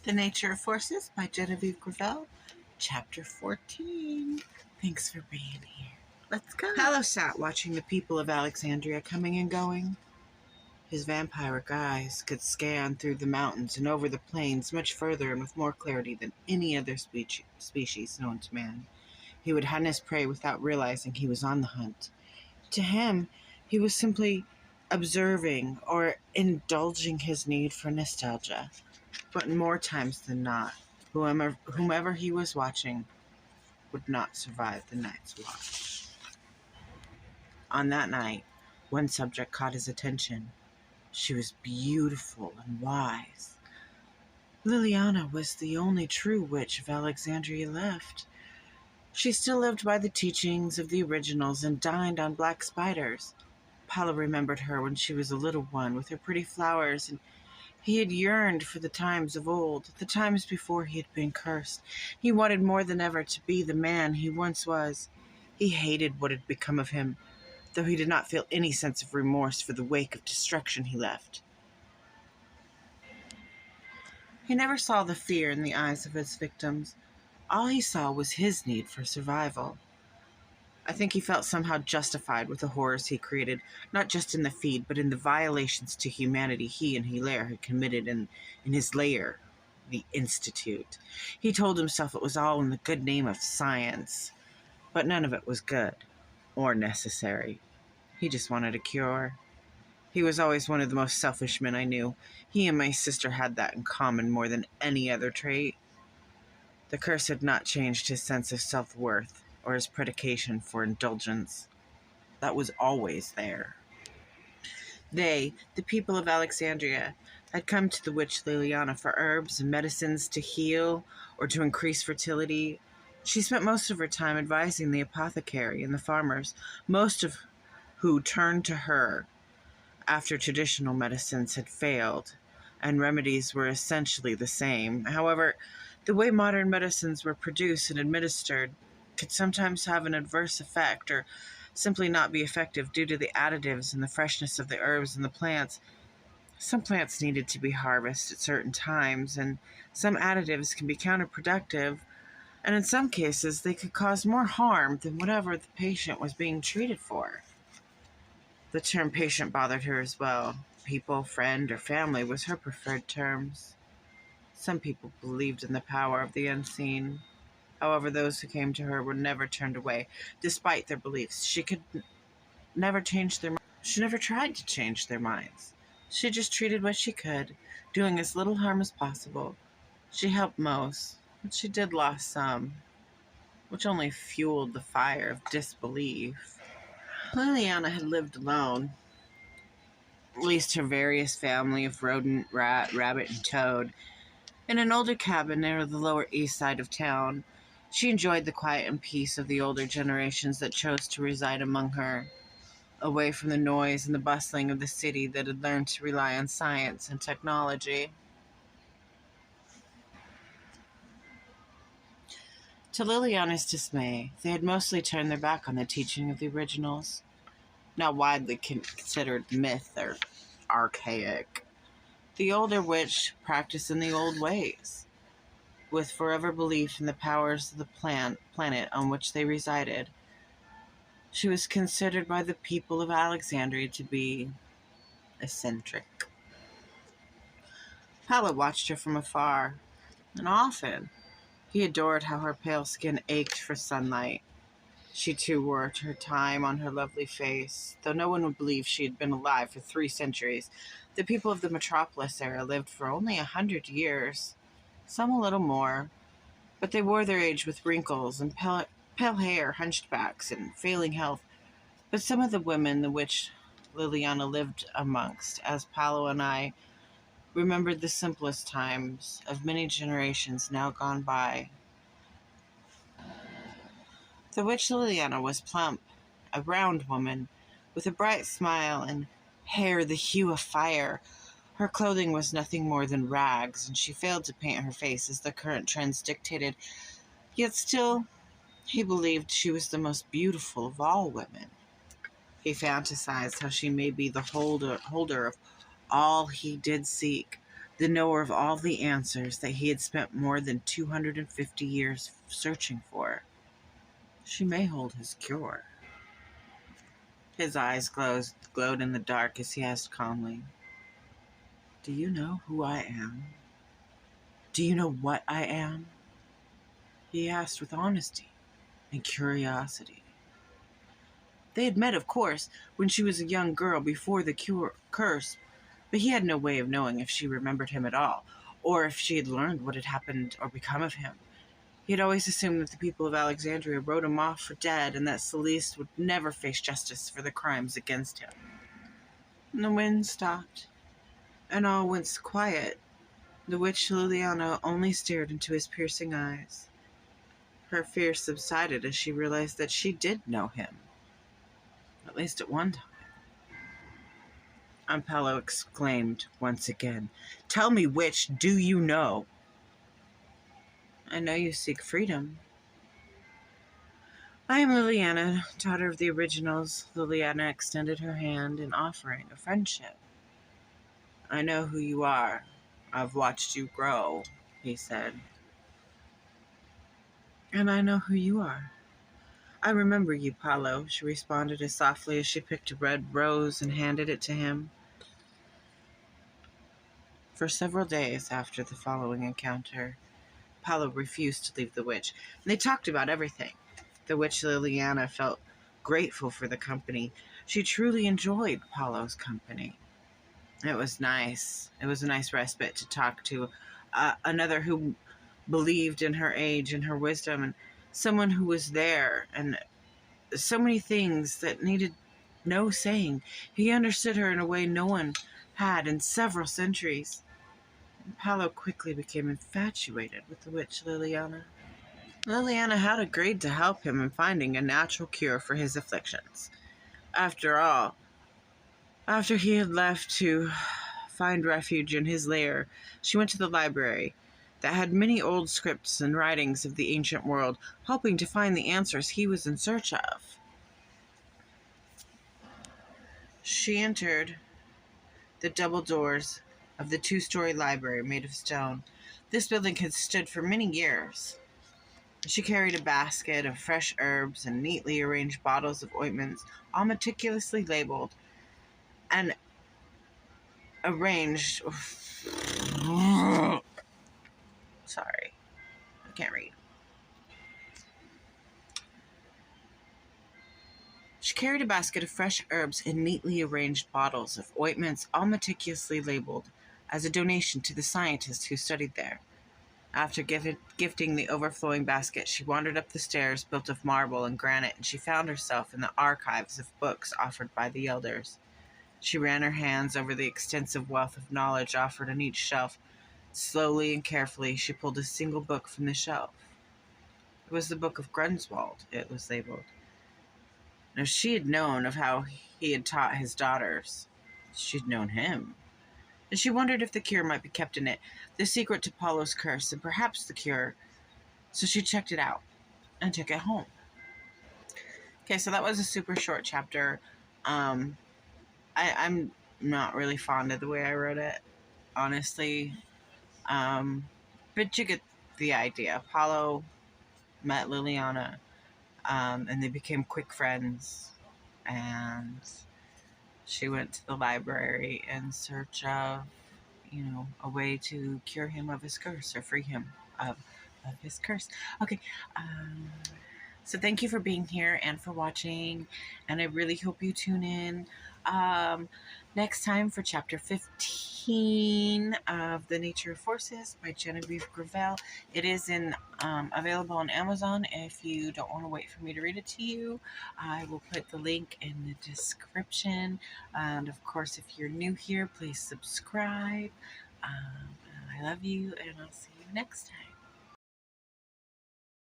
The Nature of Forces by Genevieve, Chapter 14. Thanks for being here. Let's go. Paolo sat watching the people of Alexandria coming and going. His vampiric eyes could scan through the mountains and over the plains much further and with more clarity than any other species known to man. He would hunt his prey without realizing he was on the hunt. To him, he was simply observing or indulging his need for nostalgia. But more times than not, whomever he was watching would not survive the night's watch. On that night, one subject caught his attention. She was beautiful and wise. Liliana was the only true witch of Alexandria left. She still lived by the teachings of the originals and dined on black spiders. Paolo remembered her when she was a little one with her pretty flowers, and he had yearned for the times of old, the times before he had been cursed. He wanted more than ever to be the man he once was. He hated what had become of him, though he did not feel any sense of remorse for the wake of destruction he left. He never saw the fear in the eyes of his victims. All he saw was his need for survival. I think he felt somehow justified with the horrors he created, not just in the feed, but in the violations to humanity he and Hilaire had committed in his lair, the Institute. He told himself it was all in the good name of science, but none of it was good or necessary. He just wanted a cure. He was always one of the most selfish men I knew. He and my sister had that in common more than any other trait. The curse had not changed his sense of self-worth or his predication for indulgence. That was always there. They, the people of Alexandria, had come to the witch Liliana for herbs and medicines to heal or to increase fertility. She spent most of her time advising the apothecary and the farmers, most of who turned to her after traditional medicines had failed, and remedies were essentially the same. However, the way modern medicines were produced and administered could sometimes have an adverse effect or simply not be effective due to the additives and the freshness of the herbs and the plants. Some plants needed to be harvested at certain times, and some additives can be counterproductive, and in some cases they could cause more harm than whatever the patient was being treated for. The term patient bothered her as well. People, friend, or family was her preferred terms. Some people believed in the power of the unseen. However, those who came to her were never turned away, despite their beliefs. She never tried to change their minds. She just treated what she could, doing as little harm as possible. She helped most, but she did lose some, which only fueled the fire of disbelief. Liliana had lived alone, at least her various family of rodent, rat, rabbit, and toad, in an older cabin near the lower east side of town. She enjoyed the quiet and peace of the older generations that chose to reside among her, away from the noise and the bustling of the city that had learned to rely on science and technology. To Liliana's dismay, they had mostly turned their back on the teaching of the originals, now widely considered myth or archaic. The older witch practiced in the old ways, with forever belief in the powers of the planet on which they resided. She was considered by the people of Alexandria to be eccentric. Paolo watched her from afar, and often he adored how her pale skin ached for sunlight. She too wore her time on her lovely face, though no one would believe she had been alive for 3 centuries. The people of the metropolis era lived for only 100 years, some a little more, but they wore their age with wrinkles and pale hair, hunched backs, and failing health. But some of the women the which Liliana lived amongst, as Paolo and I, remembered the simplest times of many generations now gone by. The witch Liliana was plump, a round woman, with a bright smile and hair the hue of fire. Her clothing was nothing more than rags, and she failed to paint her face as the current trends dictated. Yet still, he believed she was the most beautiful of all women. He fantasized how she may be the holder of all he did seek, the knower of all the answers that he had spent more than 250 years searching for. She may hold his cure. His eyes glowed in the dark as he asked calmly, "Do you know who I am? Do you know what I am?" He asked with honesty and curiosity. They had met, of course, when she was a young girl before the curse, but he had no way of knowing if she remembered him at all, or if she had learned what had happened or become of him. He had always assumed that the people of Alexandria wrote him off for dead and that Celeste would never face justice for the crimes against him. And the wind stopped, and all went quiet. The witch Liliana only stared into his piercing eyes. Her fear subsided as she realized that she did know him, at least at one time. Ampello exclaimed once again, "Tell me, which do you know?" "I know you seek freedom." "I am Liliana, daughter of the originals." Liliana extended her hand in offering of friendship. "I know who you are. I've watched you grow," he said. "And I know who you are. I remember you, Paolo," she responded as softly as she picked a red rose and handed it to him. For several days after the following encounter, Paolo refused to leave the witch, and they talked about everything. The witch Liliana felt grateful for the company. She truly enjoyed Paolo's company. It was nice. It was a nice respite to talk to another who believed in her age and her wisdom, and someone who was there, and so many things that needed no saying. He understood her in a way no one had in several centuries. And Paolo quickly became infatuated with the witch Liliana. Liliana had agreed to help him in finding a natural cure for his afflictions. After all, after he had left to find refuge in his lair, she went to the library that had many old scripts and writings of the ancient world, hoping to find the answers he was in search of. She entered the double doors of the two-story library made of stone. This building had stood for many years. She carried a basket of fresh herbs and neatly arranged bottles of ointments, all meticulously labeled and arranged. Sorry, I can't read. She carried a basket of fresh herbs and neatly arranged bottles of ointments, all meticulously labeled as a donation to the scientists who studied there. After gifting the overflowing basket, she wandered up the stairs built of marble and granite, and she found herself in the archives of books offered by the elders. She ran her hands over the extensive wealth of knowledge offered on each shelf. Slowly and carefully, she pulled a single book from the shelf. It was the Book of Grunswald, it was labeled. Now, she had known of how he had taught his daughters. She'd known him. And she wondered if the cure might be kept in it, the secret to Paulo's curse, and perhaps the cure. So she checked it out and took it home. Okay, so that was a super short chapter. I'm not really fond of the way I wrote it, honestly. But you get the idea. Paulo met Liliana, and they became quick friends. And she went to the library in search of, a way to cure him of his curse or free him of his curse. Okay, so thank you for being here and for watching, and I really hope you tune in next time for chapter 15 of The Nature of Forces by Genevieve Gravel. It is available on Amazon. If you don't want to wait for me to read it to you, I will put the link in the description. And of course, if you're new here, please subscribe. I love you, and I'll see you next time.